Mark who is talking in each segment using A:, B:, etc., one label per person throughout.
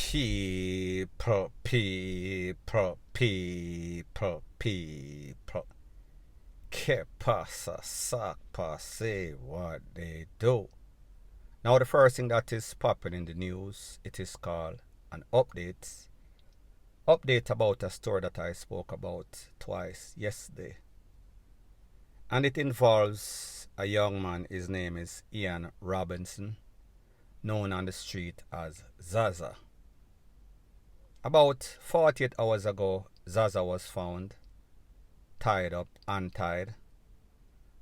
A: People. Que pasa, sakpa, say what they do. Now the first thing that is popping in the news, it is called an update. Update about a story that I spoke about twice yesterday. And it involves a young man, his name is Ian Robinson, known on the street as Zaza. About 48 hours ago, Zaza was found, tied up, untied,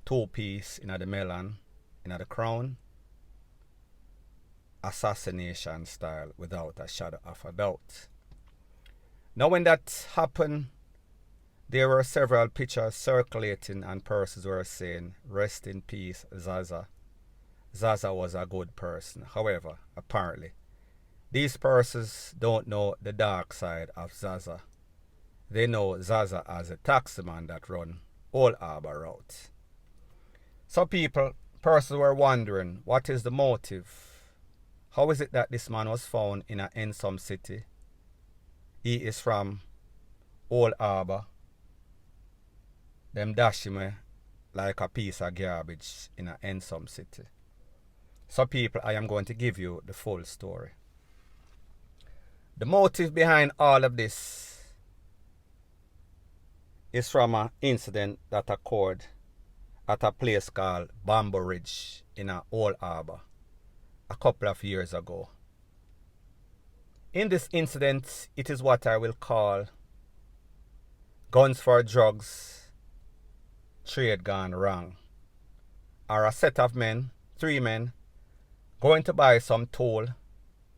A: two-piece in the melon, in the crown, assassination style without a shadow of a doubt. Now when that happened, there were several pictures circulating and persons were saying, "Rest in peace, Zaza." Zaza was a good person. However, apparently, these persons don't know the dark side of Zaza. They know Zaza as a taximan that run Old Harbour route. So persons were wondering, what is the motive? How is it that this man was found in an Ensom city? He is from Old Harbour. Them dash him like a piece of garbage in an Ensom city. So I am going to give you the full story. The motive behind all of this is from an incident that occurred at a place called Bamboo Ridge in Old Harbour a couple of years ago. In this incident, it is what I will call guns for drugs trade gone wrong. Or a set of men, 3 men, going to buy some toll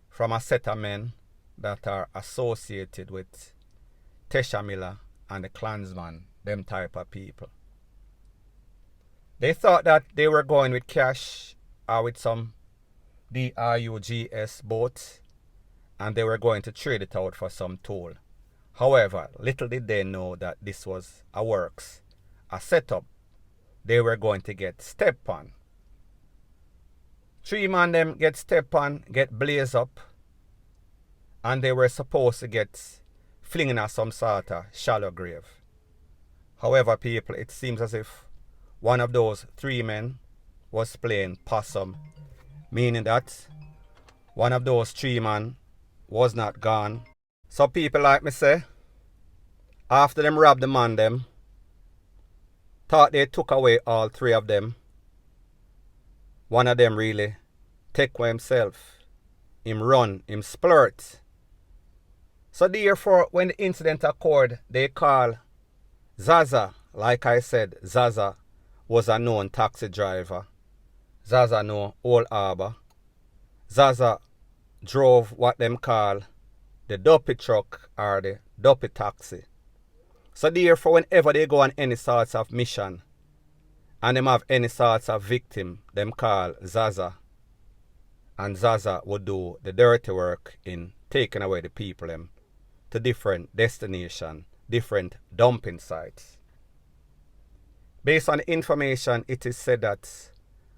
A: from a set of men that are associated with Tesha Miller and the Klansman, them type of people. They thought that they were going with cash or with some DRUGS boat, and they were going to trade it out for some toll. However, little did they know that this was a works, a setup. They were going to get step on. 3 man them get step on, get blaze up, and they were supposed to get flinging at some sort of shallow grave. However, people, it seems as if one of those 3 men was playing possum, meaning that one of those 3 men was not gone. So people, like me say, after them robbed the man them, thought they took away all 3 of them. One of them really take away himself. Him run, him splurt. So therefore, when the incident occurred, they call Zaza. Like I said, Zaza was a known taxi driver. Zaza know Old Harbour. Zaza drove what them call the dopey truck or the dopey taxi. So therefore, whenever they go on any sorts of mission and them have any sorts of victim, them call Zaza. And Zaza would do the dirty work in taking away the people them to different destination, different dumping sites. Based on the information, it is said that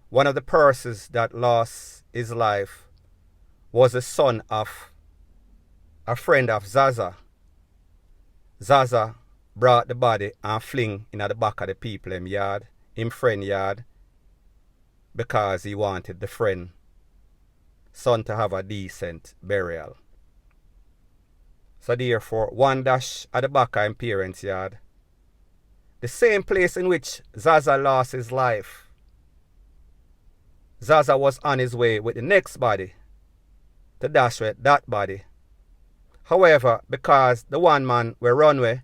A: one of the persons that lost his life was the son of a friend of Zaza. Zaza brought the body and fling in the back of the people in yard, him friend yard, because he wanted the friend son to have a decent burial. So therefore, one dash at the back of his parents' yard, the same place in which Zaza lost his life. Zaza was on his way with the next body to dash with that body. However, because the one man were runway,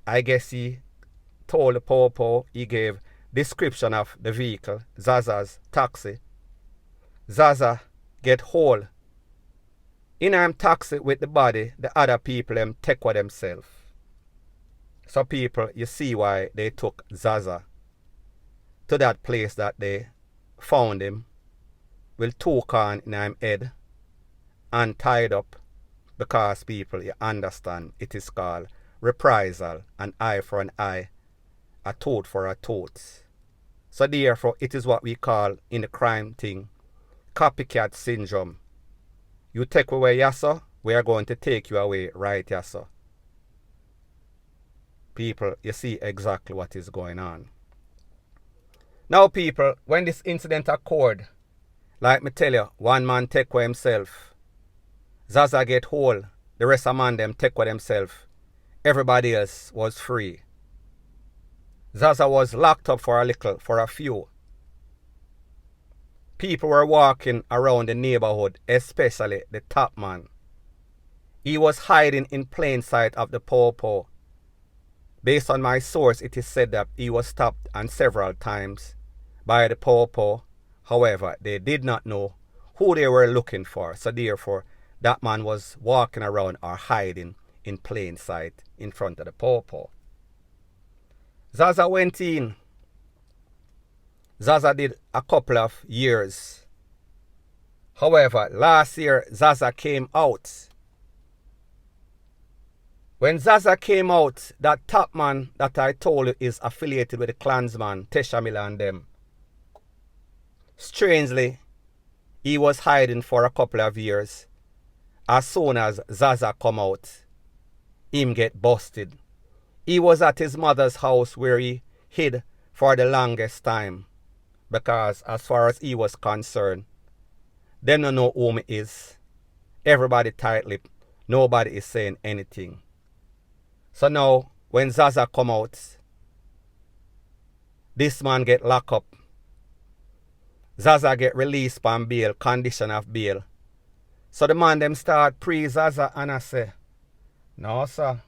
A: I guess he told the popo, he gave description of the vehicle, Zaza's taxi. Zaza get hold in him taxi with the body, the other people them take for themselves. So people, you see why they took Zaza to that place that they found him with 2 corn in him head and tied up, because people, you understand, it is called reprisal, an eye for an eye, a tooth for a tooth. So therefore, it is what we call in the crime thing, copycat syndrome. You take away Yasa, we are going to take you away right here, so. People, you see exactly what is going on. Now, people, when this incident occurred, like me tell you, one man take away himself. Zaza get whole. The rest of man them take away themselves. Everybody else was free. Zaza was locked up for a few. People were walking around the neighborhood, especially the top man. He was hiding in plain sight of the popo. Based on my source, it is said that he was stopped and several times by the popo. However, they did not know who they were looking for. So therefore, that man was walking around or hiding in plain sight in front of the popo. Zaza went in. Zaza did a couple of years. However, last year, Zaza came out. When Zaza came out, that top man that I told you is affiliated with the Klansman, Teshamila and them. Strangely, he was hiding for a couple of years. As soon as Zaza come out, him get busted. He was at his mother's house where he hid for the longest time. Because as far as he was concerned, them don't know who he is. Everybody tight-lipped. Nobody is saying anything. So now, when Zaza come out, this man get locked up. Zaza get released on bail, condition of bail. So the man them start pre-Zaza and I say, no sir,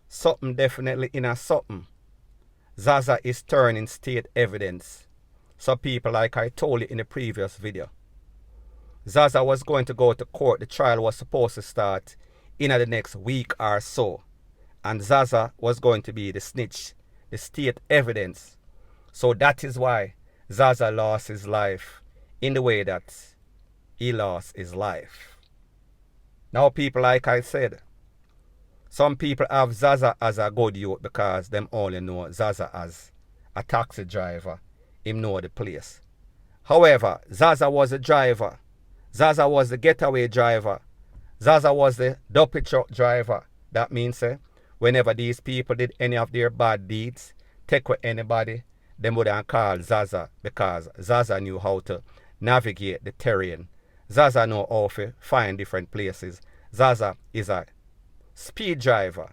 A: something definitely in a something. Zaza is turning state evidence. So people, like I told you in the previous video, Zaza was going to go to court. The trial was supposed to start in the next week or so. And Zaza was going to be the snitch, the state evidence. So that is why Zaza lost his life in the way that he lost his life. Now people, like I said, some people have Zaza as a good youth because them only know Zaza as a taxi driver. Him know the place. However, Zaza was a driver. Zaza was the getaway driver. Zaza was the dumpy truck driver. That means whenever these people did any of their bad deeds, take with anybody, they wouldn't call Zaza because Zaza knew how to navigate the terrain. Zaza know how to find different places. Zaza is a speed driver.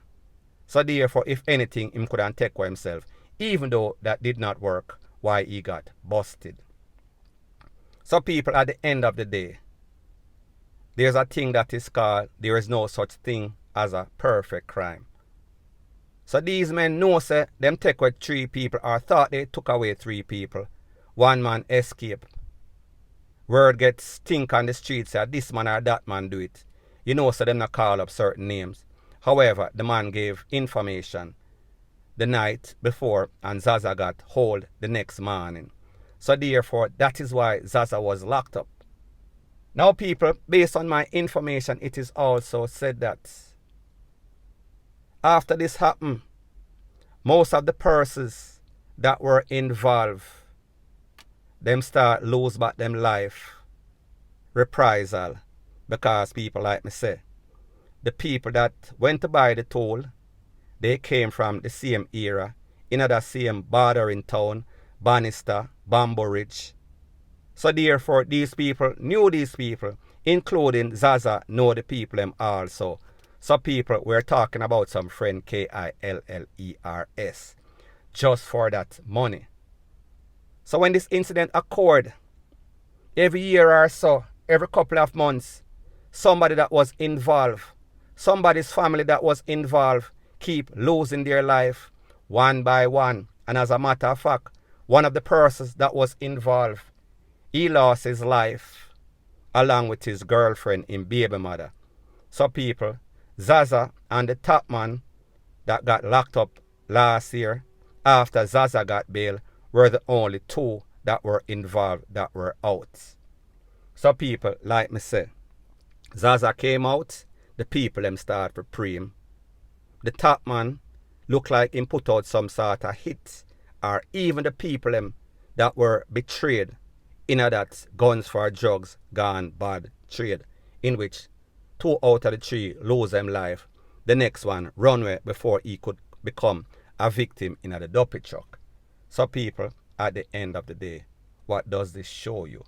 A: So therefore, if anything, him couldn't take for himself. Even though that did not work, why he got busted. So people, at the end of the day, there's a thing that is called, there is no such thing as a perfect crime. So these men know say them take away 3 people or thought they took away 3 people. One man escaped. Word gets stink on the streets that this man or that man do it. You know, so them not call up certain names. However, the man gave information the night before and Zaza got hold the next morning. So therefore, that is why Zaza was locked up. Now people, based on my information, it is also said that after this happened, most of the persons that were involved, them start lose back them life, reprisal, because people like me say, the people that went to buy the toll, they came from the same era, in that same bordering town, Bannister, Bamboo Ridge. So therefore, these people knew these people, including Zaza know the people them also. So people, we're talking about some friend KILLERS, just for that money. So when this incident occurred, every year or so, every couple of months, somebody that was involved, somebody's family that was involved, keep losing their life one by one. And as a matter of fact, one of the persons that was involved, he lost his life along with his girlfriend and baby mother. So people, Zaza and the top man that got locked up last year after Zaza got bail were the only 2 that were involved that were out. So people, like me say, Zaza came out, the people them start to pray him. The top man looked like him put out some sort of hit, or even the people them that were betrayed in that guns for drugs gone bad trade, in which 2 out of the 3 lose them life. The next one run away before he could become a victim in the dopey truck. So people, at the end of the day, what does this show you?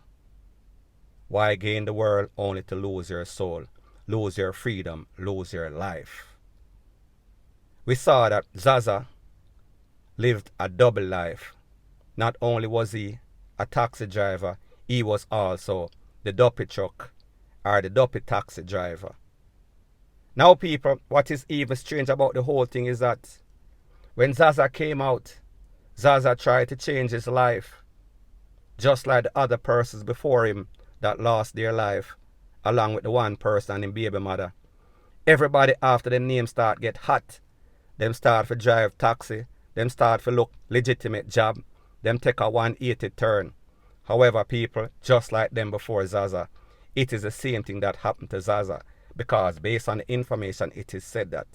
A: Why gain the world only to lose your soul, lose your freedom, lose your life? We saw that Zaza lived a double life. Not only was he a taxi driver, he was also the dopey truck or the dopey taxi driver. Now people, what is even strange about the whole thing is that when Zaza came out, Zaza tried to change his life, just like the other persons before him that lost their life, along with the one person and his baby mother. Everybody after them name start get hot. Them start for drive taxi, them start for look legitimate job, them take a 180 turn. However people, just like them before Zaza, it is the same thing that happened to Zaza, because based on the information it is said that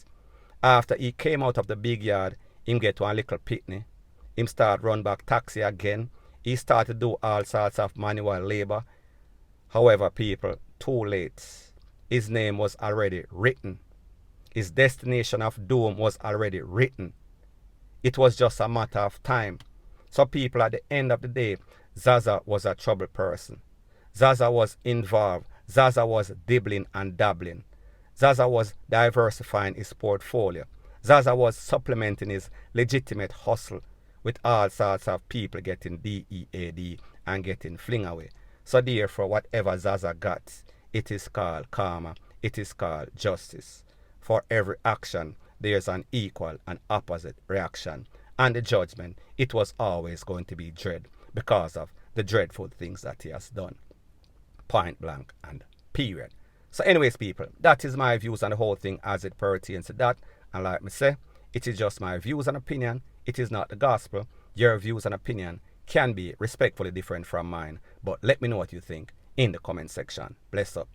A: after he came out of the big yard, him get one little pitney, him start run back taxi again, he start to do all sorts of manual labor. However people, too late. His name was already written. His destination of doom was already written. It was just a matter of time. So people, at the end of the day, Zaza was a troubled person. Zaza was involved. Zaza was dibbling and dabbling. Zaza was diversifying his portfolio. Zaza was supplementing his legitimate hustle with all sorts of people getting DEAD and getting fling away. So therefore, whatever Zaza got, it is called karma. It is called justice. For every action, there's an equal and opposite reaction. And the judgment, it was always going to be dread because of the dreadful things that he has done. Point blank and period. So anyways, people, that is my views on the whole thing as it pertains to that. And like me say, it is just my views and opinion. It is not the gospel. Your views and opinion can be respectfully different from mine. But let me know what you think in the comment section. Bless up.